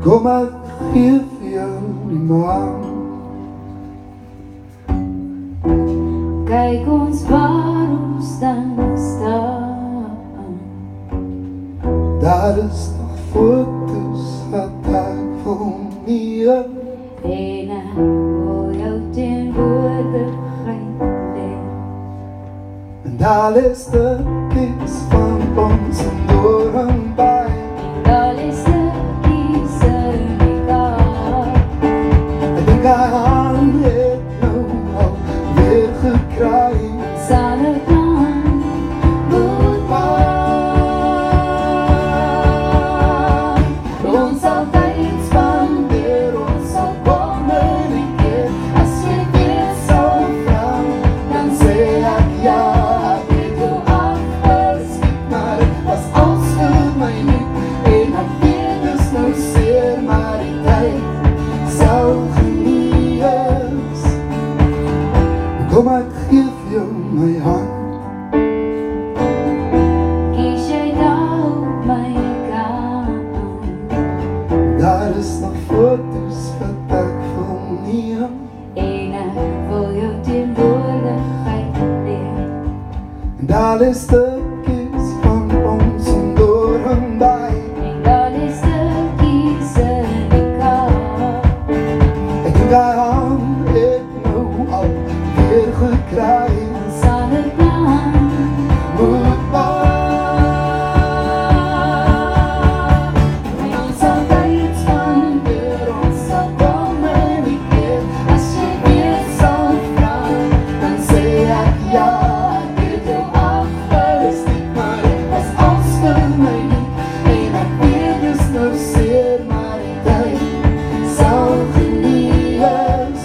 Kom ek gee vir jou die maan. Kyk ons waar ons dan staan. Daar is nog foto's wat ek wil neem. En ek wil jou teenwoordigheid leer. En daar is stukkies van ons en door en by. Daar is stukkies in mekaar. Ek dink aan het nou al weer gekry. Sal ek dan moet maak. Ons sal tyd spandeer, ons sal kommunikeer. As jy weer sal vra, dan sê ek ja. Ek het jou afgeskiet, maar het was als vir my nie. En ek weet dus nou seer, maar die tyd sal genees. Kom ek gee vir jou my hand. Kies jy daar op my kant. Daar is nog foto's wat ek wil neem. En ek wil jou teenwoordigheid leer. En daar is stukkies van ons en door en by. En daar is stukkies in mekaar. Ek dink aan het nou al weer gekry. Sal ek dan Moet maar. en ons sal tyd spandeer, ons sal kommunikeer. As jy weer sal vra, Dan sê ek ja, ek het jou afgeskiet, maar het was als vir my nie. En ek weet dus nou seer, maar die tyd sal genees.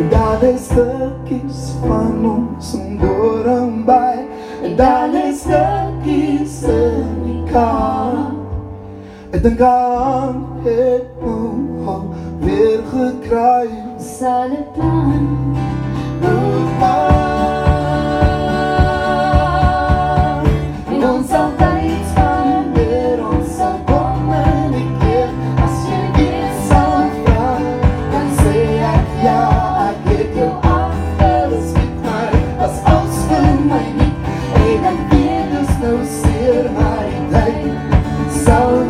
Daar is stukkies van ons en door en by. En daar is stukkies in mekaar. Ek dink aan het nou al weer gekry. sal ek dan Moet maar. en ons sal tyd spandeer, ons sal kommunikeer. As jy weer sal vra, dan sê ek ja, ek het jou afgeskiet, maar het was als vir my nie. En ek weet dus nou seer, maar die tyd sal